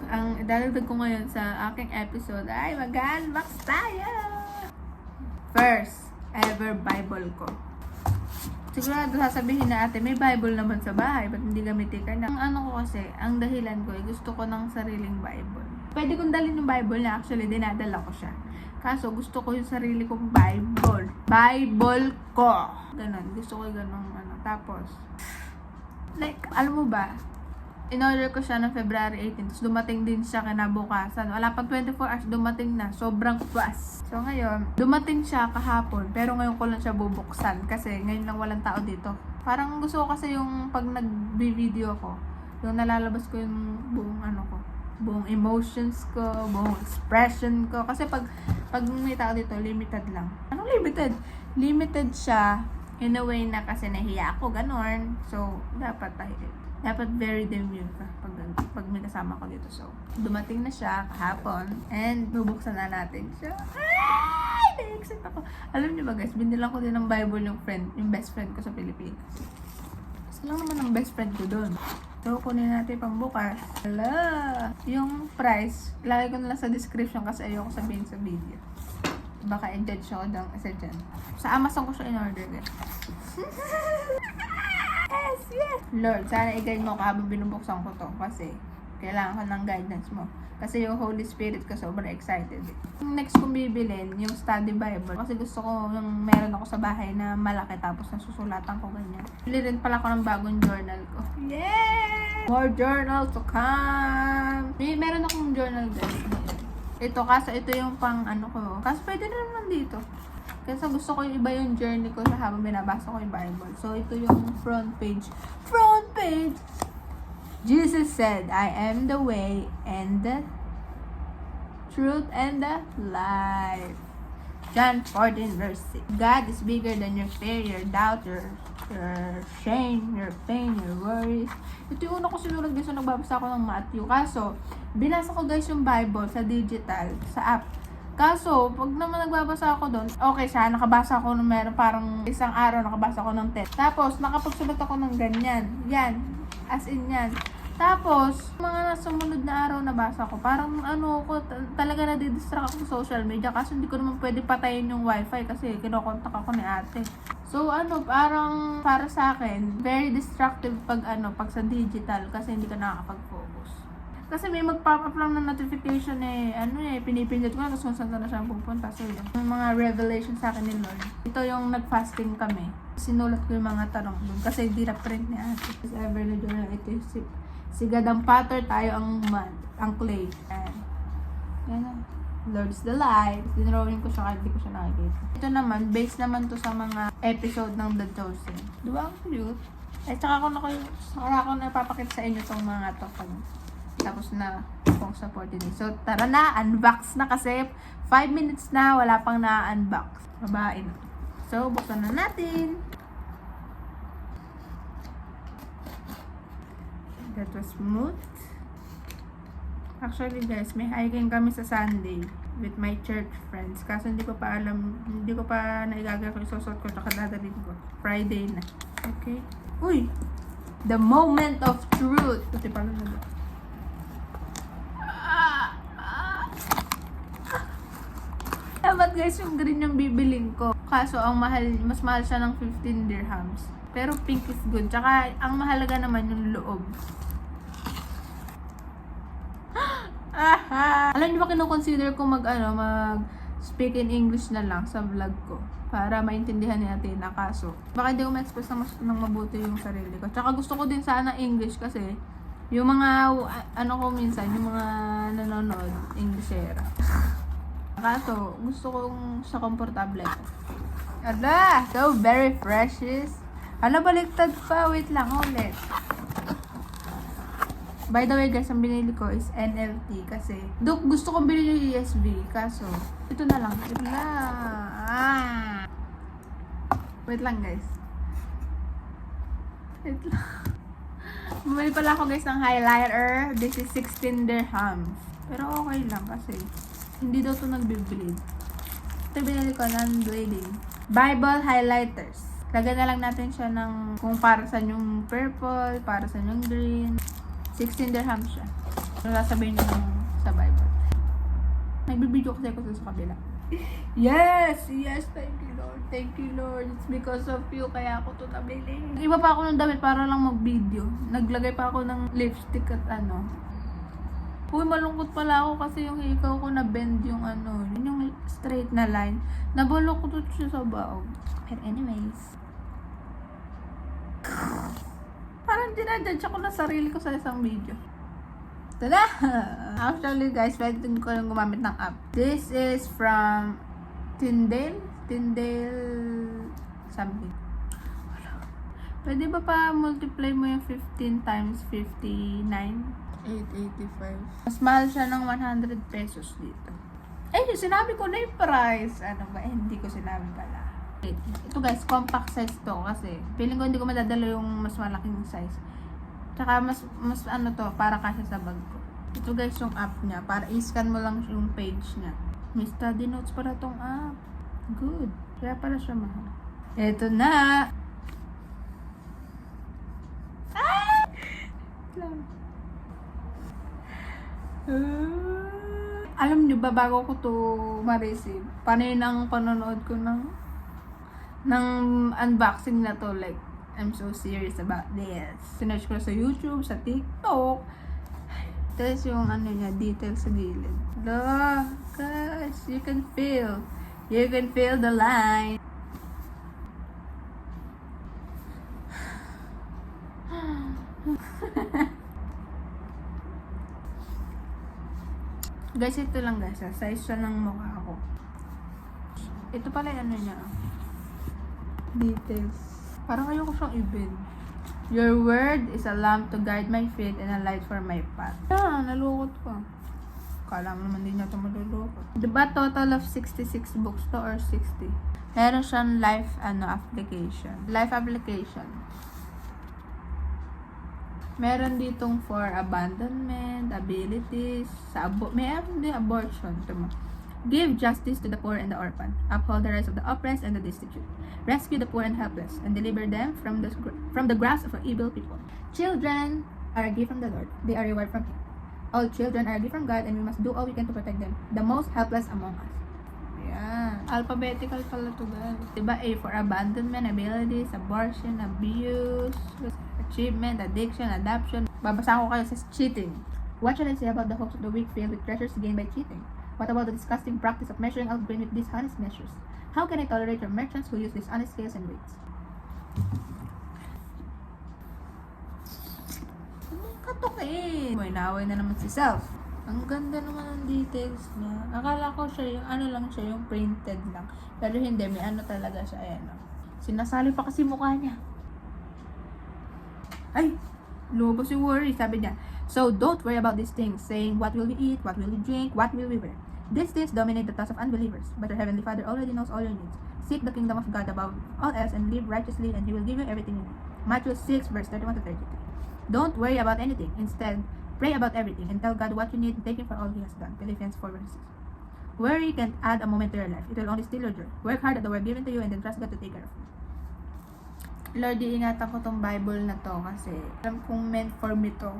ang idadagdag ko ngayon sa aking episode ay mag-unbox tayo! First ever Bible ko. Sigurado sasabihin na ate, may Bible naman sa bahay, ba't hindi gamitin na? Ang ano ko kasi, ang dahilan ko, gusto ko ng sariling Bible. Pwede kong dalhin yung Bible na actually, dinadala ko siya. Kaso, gusto ko yung sarili kong Bible. Bible ko! Ganon, gusto ko yung ganong ano. Tapos, like, alam mo ba, in-order ko siya ng February 18, tapos dumating din siya kinabukasan. Wala pang 24 hours, dumating na. Sobrang fast. So ngayon, dumating siya kahapon, pero ngayon ko lang siya bubuksan kasi ngayon lang walang tao dito. Parang gusto ko kasi yung pag nag-video ko, yung nalalabas ko yung buong ano ko, buong emotions ko, buong expression ko. Kasi pag may tao dito, limited lang. Anong limited? Limited siya in a way na kasi nahiya ako, ganon. So, dapat very demure ka pag may kasama ko dito. So, dumating na siya kahapon and bubuksan na natin siya. Ay! Na-excite ako. Alam niyo ba guys, binilang ko din ng Bible yung best friend ko sa Pilipinas. Kasi lang naman ang best friend ko doon. So, kunin natin pang bukas. Hala! Yung price, ilagay ko na lang sa description kasi ayoko sabihin sa video. Baka i-judge ako ng isa dyan. Sa Amazon ko siya in-order guys. Yes! Lord, sana i-guide mo ako habang binubuksan ko to kasi kailangan ko ng guidance mo. Kasi yung Holy Spirit ko sobrang excited. Yung next kong bibilin, yung study Bible. Kasi gusto ko yung meron ako sa bahay na malaki tapos nasusulatan ko ganyan. Bili rin pala ako ng bagong journal ko. Yay! More journal to come! Meron akong journal guys. Ito, kaso ito yung pang ano ko. Kaso pwede na naman dito. Kasi gusto ko yung iba yung journey ko sa habang binabasa ko yung Bible. So, ito yung front page. Front page! Jesus said, I am the way and the truth and the life. John 14 verse 6. God is bigger than your fear, your doubt, your shame, your pain, your worries. Ito yung una ko sinulat guys, so nagbabasa ako ng Matthew. Kaso, binasa ko guys yung Bible sa digital, sa app. Kaso, pag naman nagbabasa ako doon, okay siya, nakabasa ako ng meron parang isang araw, nakabasa ako ng 10. Tapos, nakapagsulat ako ng ganyan. Yan. As in yan. Tapos, mga sumunod na araw nabasa ko, parang ano ko, talaga nadidistract ako sa social media kasi hindi ko naman pwede patayin yung wifi kasi kinokontak ako ni ate. So, parang para sa akin, very destructive pag sa digital kasi hindi ka nakakapag-focus. Kasi may mag-pop up lang ng notification pinipindot ko na tapos kung saan na siya pupunta. So yun, yung mga revelation sa akin ni Lord. Ito yung nag-fasting kami. Sinulat ko yung mga tanong doon kasi hindi na-print ni ate. If ever na doon, ito yung si God ang potter, tayo ang clay. Yan. Lord's the light. Dinrawing ko siya kahit di ko siya nakikita. Ito naman, based naman to sa mga episode ng The Chosen. Diba ang cute? Saka ako napapakita sa inyo tong mga to. Tapos na kung support din. So, tara na, unbox na kasi 5 minutes na, wala pang na-unbox. Babae na. So, buksan na natin. That was smooth. Actually guys, may hiking kami sa Sunday with my church friends. Kaso hindi ko pa naigagaya ko isusot ko tsaka dadalhin ko. Friday na. Okay? Uy! The moment of truth. Ito pala na. Dapat guys, yung green yung bibiling ko. Kaso, mas mahal siya ng 15 dirhams. Pero pink is good. Tsaka, ang mahalaga naman yung loob. Alam niyo ba kinoconsider ko mag speak in English na lang sa vlog ko. Para maintindihan ni Athena. Kaso, baka hindi ko ma-express ng mabuti yung sarili ko. Tsaka gusto ko din sana English kasi yung mga, ko minsan, yung mga nanonood, Englishera. Kaso, gusto kong sa komportable ko. Ala! So, very precious. Baliktad pa. Wait lang, ulit. By the way, guys, ang binili ko is NLT kasi gusto kong bilhin yung USB. Kaso, ito na lang. Wait lang, guys. Wait lang. Bumili pala ako, guys, ng highlighter. This is 16 dirhams. Pero okay lang kasi hindi daw ito nagbibleed. Ito binili ko ng bleeding. Bible highlighters. Lagyan na lang natin siya ng kung para sa yung purple, para sa yung green. 16 dirhams siya. Ano sasabihin nyo sa Bible? Nagbibideo kasi ako sa kabila. Yes! Yes! Thank you, Lord. Thank you, Lord. It's because of you kaya ako ito nabili. Iba pa ako ng damit para lang mag-video. Naglagay pa ako ng lipstick at ano. Uy, malungkot pala ako kasi yung hikaw ko na-bend yung ano. Yung straight na line. Nabaluktot siya sa baog. But anyways. Parang dinadjudge ako na sarili ko sa isang video. Tada! Actually guys, pwede ko lang gumamit ng app. This is from Tyndale something. Pwede ba pa multiply mo yung 15 times 59? 885. Mas mahal siya ng 100 pesos dito. Eh, sinabi ko na yung price. Ano ba? Eh, hindi ko sinabi pala. Ito guys, compact size to kasi feeling ko hindi ko madadala yung mas malaking size. Tsaka mas ano to, para kasi sa bag ko. Ito guys yung app niya. Para i-scan mo lang yung page niya. May study notes para tong app. Good. Kaya pala siya mahal. Ito na! Ah! Alam nyo ba, bago ko to ma-receive, paano yun ang panonood ko ng unboxing na to, like, I'm so serious about this. Sinerch ko sa YouTube, sa TikTok. Tapos yung ano niya, details sa gilid. Look, guys, you can feel the line. Guys, ito lang guys, size siya ng mukha ko. Ito pala yung ano niya, details. Parang ayoko siyang i-bend. Your word is a lamp to guide my feet and a light for my path. Nalukot ko. Kala mo naman din niya ito malulukot. Diba total of 66 books to or 60? Meron siyang life application. Life application. Meron ditong for abandonment, abilities, meron din abortion. Give justice to the poor and the orphan. Uphold the rights of the oppressed and the destitute. Rescue the poor and helpless, and deliver them from the grasp of evil people. Children are a gift from the Lord. They are reward from Him. All children are a gift from God, and we must do all we can to protect them, the most helpless among us. Yan. Alphabetical pala to guys. Diba A for abandonment, abilities, abortion, abuse, achievement, addiction, adoption. Babasa ko kayo sa cheating. What shall I say about the hopes of the weak filled with treasures gained by cheating? What about the disgusting practice of measuring out grain with dishonest measures? How can I tolerate your merchants who use dishonest scales and weights? Katukin! Naway na naman si Self. Ang ganda naman ng details niya. Akala ko siya yung ano lang siya, yung printed lang. Pero hindi, may ano talaga siya. Ayan, no? Sinasali pa kasi mukha niya. Ay! Lumabas yung worry, sabi niya. So, don't worry about these things, saying, what will we eat, what will we drink, what will we wear. These things dominate the thoughts of unbelievers, but your heavenly Father already knows all your needs. Seek the kingdom of God above all else and live righteously, and He will give you everything you need. Matthew 6, verse 31 to 33. Don't worry about anything. Instead, pray about everything and tell God what you need and thank Him for all He has done. Philippians 4, verse 6. Worry can't add a moment to your life. It will only steal your joy. Work hard at the work given to you and then trust God to take care of you. Lord, iingatan ko tong Bible na to kasi alam kong meant for me to.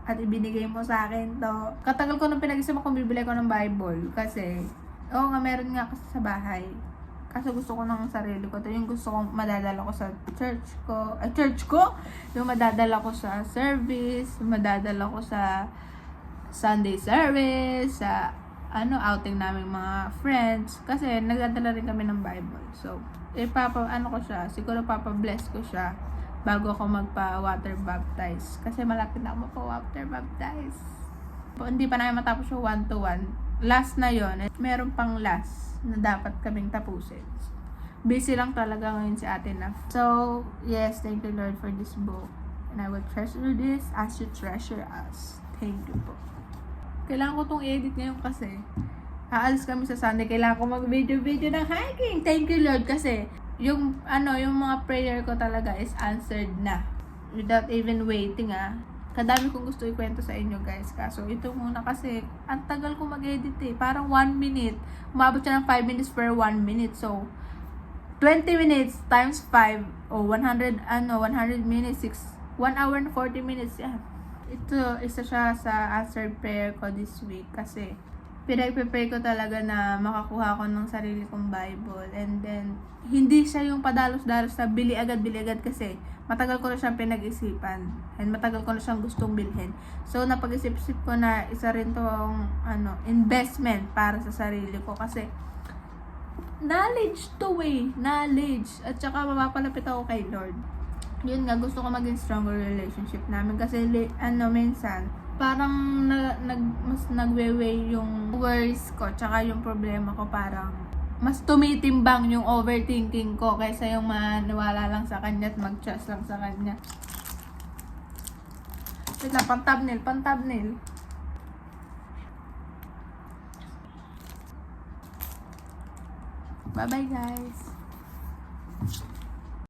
At ibinigay mo sa akin to. Katagal ko nung pinag-isip kung bibili ko ng Bible. Kasi, oo nga, meron nga kasi sa bahay. Kasi gusto ko ng sarili ko. Ito yung gusto kong madadala ko sa church ko. Yung madadala ko sa service. Madadala ko sa Sunday service. Sa outing namin mga friends. Kasi nagdadala rin kami ng Bible. So, siguro papa-bless ko siya bago ako magpa-water baptize. Kasi malapit na ako magpa-water baptize. Hindi pa namin matapos yung 1-to-1. Last na yon. Meron pang last na dapat kaming tapusin. Busy lang talaga ngayon si Ate na. So, yes, thank you Lord for this book. And I will treasure this as you treasure us. Thank you po. Kailangan ko tong edit ngayon kasi aalis kami sa Sunday. Kailangan ko mag-video ng hiking. Thank you Lord kasi yung mga prayer ko talaga is answered na. Without even waiting Kadami kong gusto ikwento sa inyo guys. Kaso ito muna kasi ang tagal ko mag-edit Parang 1 minute. Umabot siya ng 5 minutes per 1 minute. So, 20 minutes times 5 o 100 minutes, 1 hour and 40 minutes. Yeah. Ito, isa siya sa answered prayer ko this week kasi pinag-prepare ko talaga na makakuha ko ng sarili kong Bible. And then, hindi siya yung padalos-dalos na bili agad kasi matagal ko na siyang pinag-isipan and matagal ko na siyang gustong bilhin. So, napag-isip-isip ko na isa rin tong investment para sa sarili ko kasi knowledge to knowledge. At saka mapapalapit ako kay Lord. Yun nga, gusto ko maging stronger relationship namin kasi minsan parang mas nagwe-weigh yung worries ko tsaka yung problema ko, parang mas tumitimbang yung overthinking ko kaysa yung maniwala lang sa kanya at mag-trust lang sa kanya. Wait lang, pang-thumbnail. Bye-bye guys!